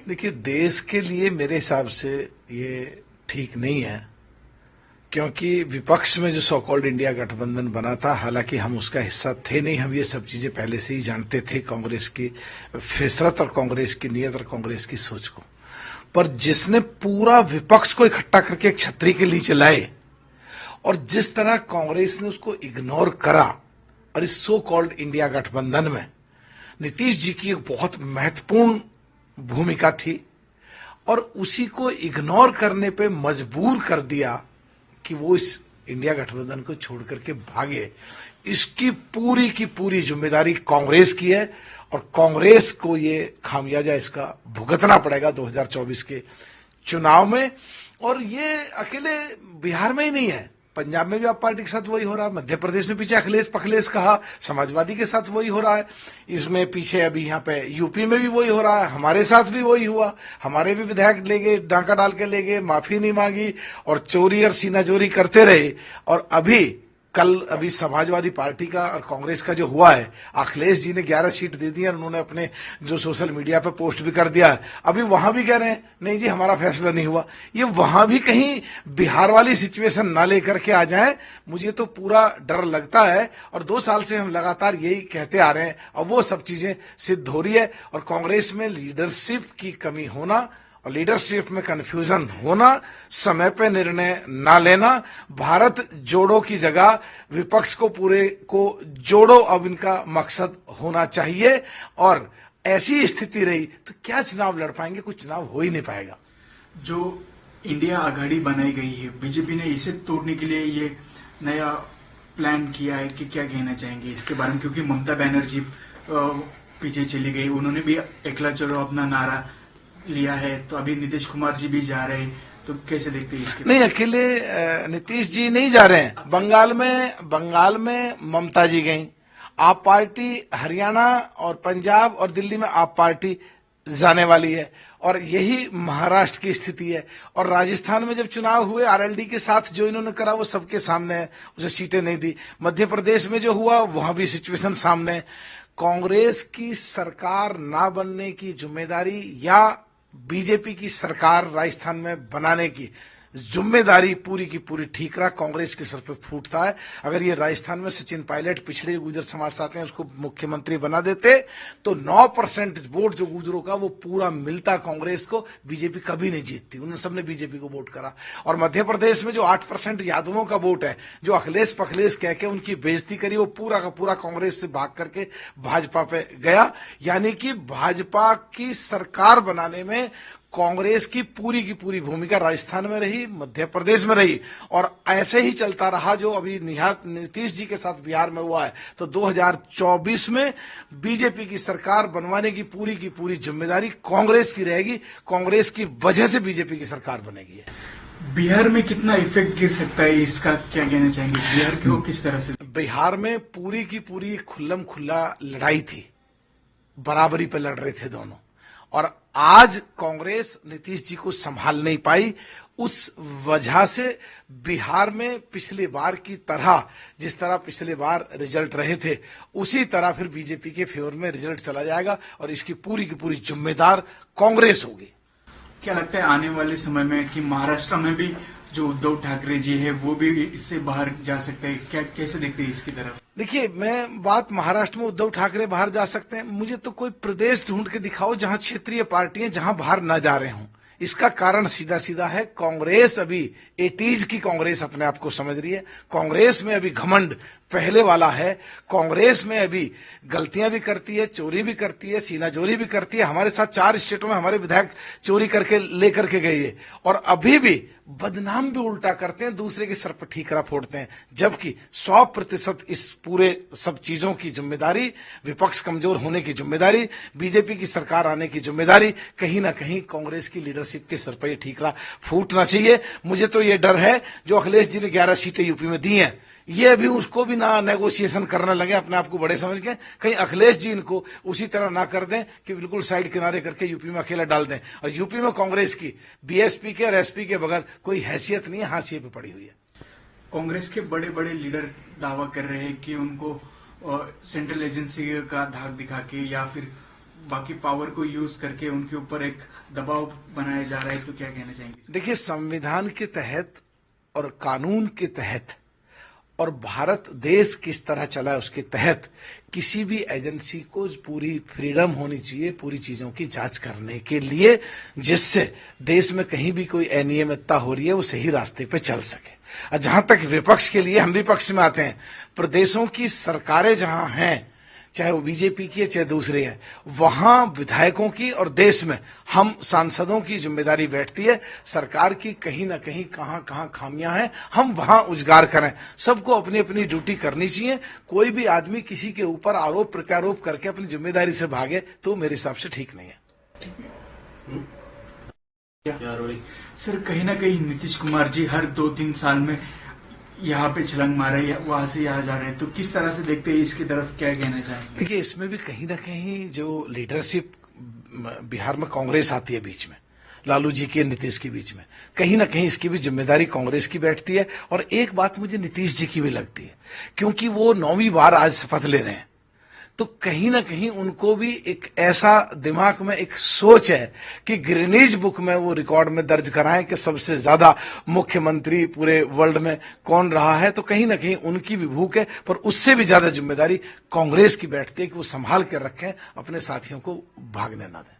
देखिए, देश के लिए मेरे हिसाब से ये ठीक नहीं है, क्योंकि विपक्ष में जो सो कॉल्ड इंडिया गठबंधन बना था, हालांकि हम उसका हिस्सा थे नहीं, हम ये सब चीजें पहले से ही जानते थे, कांग्रेस की फितरत और कांग्रेस की नीयत और कांग्रेस की सोच को। पर जिसने पूरा विपक्ष को इकट्ठा करके एक छतरी के नीचे लाए और जिस तरह कांग्रेस ने उसको इग्नोर करा, और इस सो कॉल्ड इंडिया गठबंधन में नीतीश जी की एक बहुत महत्वपूर्ण भूमिका थी और उसी को इग्नोर करने पे मजबूर कर दिया कि वो इस इंडिया गठबंधन को छोड़ करके भागे। इसकी पूरी की पूरी जिम्मेदारी कांग्रेस की है और कांग्रेस को ये खामियाजा इसका भुगतना पड़ेगा 2024 के चुनाव में। और ये अकेले बिहार में ही नहीं है, पंजाब में भी आप पार्टी के साथ वही हो रहा है, मध्य प्रदेश में पीछे अखिलेश पखलेश कहा, समाजवादी के साथ वही हो रहा है, इसमें पीछे अभी यहाँ पे यूपी में भी वही हो रहा है, हमारे साथ भी वही हुआ, हमारे भी विधायक ले गए, डांका डाल के ले गए, माफी नहीं मांगी और चोरी और सीनाचोरी करते रहे। और अभी समाजवादी पार्टी का और कांग्रेस का जो हुआ है, अखिलेश जी ने 11 सीट दे दी और उन्होंने अपने जो सोशल मीडिया पर पोस्ट भी कर दिया है। अभी वहां भी कह रहे हैं नहीं जी हमारा फैसला नहीं हुआ। ये वहां भी कहीं बिहार वाली सिचुएशन ना लेकर के आ जाए, मुझे तो पूरा डर लगता है। और 2 साल से हम लगातार यही कहते आ रहे हैं और वो सब चीजें सिद्ध हो रही है। और कांग्रेस में लीडरशिप की कमी होना और लीडरशिप में कंफ्यूजन होना, समय पे निर्णय ना लेना, भारत जोड़ो की जगह विपक्ष को पूरे को जोड़ो अब इनका मकसद होना चाहिए। और ऐसी स्थिति रही तो क्या चुनाव लड़ पाएंगे? कुछ चुनाव हो ही नहीं पाएगा। जो इंडिया आघाड़ी बनाई गई है, बीजेपी ने इसे तोड़ने के लिए ये नया प्लान किया है कि क्या कहना चाहेंगे इसके बारे में? क्योंकि ममता बनर्जी पीछे चली गई, उन्होंने भी एकला चलो अपना नारा लिया है, तो अभी नीतीश कुमार जी भी जा रहे हैं, तो कैसे देखते हैं इसके? नहीं, अकेले नीतीश जी नहीं जा रहे हैं। बंगाल में ममता जी गई, आप पार्टी हरियाणा और पंजाब और दिल्ली में आप पार्टी जाने वाली है और यही महाराष्ट्र की स्थिति है। और राजस्थान में जब चुनाव हुए आरएलडी के साथ जो इन्होंने करा वो सबके सामने है, उसे सीटें नहीं दी। मध्य प्रदेश में जो हुआ वहां भी सिचुएशन सामने है। कांग्रेस की सरकार ना बनने की जिम्मेदारी या बीजेपी की सरकार राजस्थान में बनाने की जिम्मेदारी पूरी की पूरी ठीकरा कांग्रेस के सर पे फूटता है। अगर ये राजस्थान में सचिन पायलट पिछड़े गुर्जर समाज से आते हैं उसको मुख्यमंत्री बना देते तो 9% वोट जो गुर्जरों का वो पूरा मिलता कांग्रेस को, बीजेपी कभी नहीं जीतती। उन्होंने सबने बीजेपी को वोट करा। और मध्य प्रदेश में जो 8% यादवों का वोट है, जो अखिलेश पखलेश कह के उनकी बेइज्जती करी, वो पूरा का पूरा कांग्रेस से भाग करके भाजपा पे गया। यानी कि भाजपा की सरकार बनाने में कांग्रेस की पूरी भूमिका राजस्थान में रही, मध्य प्रदेश में रही। और ऐसे ही चलता रहा जो अभी नीतीश जी के साथ बिहार में हुआ है। तो 2024 में बीजेपी की सरकार बनवाने की पूरी जिम्मेदारी कांग्रेस की रहेगी। कांग्रेस की वजह से बीजेपी की सरकार बनेगी। बिहार में कितना इफेक्ट गिर सकता है, इसका क्या कहना चाहेंगे? बिहार को किस तरह से? बिहार में पूरी की पूरी खुल्लम खुल्ला लड़ाई थी, बराबरी पे लड़ रहे थे दोनों। और आज कांग्रेस नीतीश जी को संभाल नहीं पाई। उस वजह से बिहार में पिछली बार की तरह, जिस तरह पिछली बार रिजल्ट रहे थे, उसी तरह फिर बीजेपी के फेवर में रिजल्ट चला जाएगा और इसकी पूरी की पूरी जिम्मेदार कांग्रेस होगी। क्या लगता है आने वाले समय में कि महाराष्ट्र में भी जो उद्धव ठाकरे जी है वो भी इससे बाहर जा सकते हैं? क्या कैसे देखते हैं इसकी तरफ? देखिए, मैं बात महाराष्ट्र में उद्धव ठाकरे बाहर जा सकते हैं, मुझे तो कोई प्रदेश ढूंढ के दिखाओ जहां क्षेत्रीय पार्टियां जहां बाहर न जा रहे हों। इसका कारण सीधा सीधा है, कांग्रेस अभी 80s की कांग्रेस अपने आप को समझ रही है। कांग्रेस में अभी घमंड पहले वाला है। कांग्रेस में अभी गलतियां भी करती है, चोरी भी करती है, सीनाचोरी भी करती है। हमारे साथ 4 स्टेटों में हमारे विधायक चोरी करके लेकर के गए है और अभी भी बदनाम भी उल्टा करते हैं, दूसरे के सर पर ठीकरा फोड़ते हैं। जबकि 100% इस पूरे सब चीजों की जिम्मेदारी, विपक्ष कमजोर होने की जिम्मेदारी, बीजेपी की सरकार आने की जिम्मेदारी कहीं ना कहीं कांग्रेस की लीडरशिप के सर पर ठीकरा फूटना चाहिए। मुझे तो ये डर है जो अखिलेश जी ने 11 सीटें यूपी में दी हैं, ये अभी उसको भी ना नेगोशिएशन करने लगे अपने आप को बड़े समझ के, कहीं अखिलेश जी इनको उसी तरह ना कर दें कि बिल्कुल साइड किनारे करके यूपी में अकेला डाल दें। और यूपी में कांग्रेस की बीएसपी के और एसपी के बगैर कोई हैसियत नहीं है, हाशिए पे पड़ी हुई है। कांग्रेस के बड़े बड़े लीडर दावा कर रहे हैं कि उनको सेंट्रल एजेंसी का धाक दिखा के या फिर बाकी पावर को यूज करके उनके ऊपर एक दबाव बनाया जा रहा है, तो क्या कहना चाहेंगे? देखिए, संविधान के तहत और कानून के तहत और भारत देश किस तरह चला है उसके तहत किसी भी एजेंसी को पूरी फ्रीडम होनी चाहिए पूरी चीजों की जांच करने के लिए, जिससे देश में कहीं भी कोई अनियमितता हो रही है वो सही रास्ते पे चल सके। और जहां तक विपक्ष के लिए, हम विपक्ष में आते हैं, प्रदेशों की सरकारें जहां हैं, चाहे वो बीजेपी की है चाहे दूसरी है, वहां विधायकों की और देश में हम सांसदों की जिम्मेदारी बैठती है सरकार की कहीं ना कहीं कहां कहां खामियां हैं हम वहां उजागर करें। सबको अपनी अपनी ड्यूटी करनी चाहिए। कोई भी आदमी किसी के ऊपर आरोप प्रत्यारोप करके अपनी जिम्मेदारी से भागे तो मेरे हिसाब से ठीक नहीं है। सर, कहीं ना कहीं नीतीश कुमार जी हर 2-3 साल में यहाँ पे छलांग मारे, वहां से यहाँ जा रहे हैं, तो किस तरह से देखते हैं इसकी तरफ, क्या कहना चाहेंगे? देखिए, इसमें भी कहीं ना कहीं जो लीडरशिप बिहार में कांग्रेस आती है बीच में, लालू जी के नीतीश के बीच में, कहीं ना कहीं इसकी भी जिम्मेदारी कांग्रेस की बैठती है। और एक बात मुझे नीतीश जी की भी लगती है, क्योंकि वो 9वीं बार आज शपथ ले रहे हैं, तो कहीं ना कहीं उनको भी एक ऐसा दिमाग में एक सोच है कि गिनीज बुक में वो रिकॉर्ड में दर्ज कराएं कि सबसे ज्यादा मुख्यमंत्री पूरे वर्ल्ड में कौन रहा है। तो कहीं ना कहीं उनकी भी भूख है, पर उससे भी ज्यादा जिम्मेदारी कांग्रेस की बैठती है कि वो संभाल कर रखें, अपने साथियों को भागने ना दें।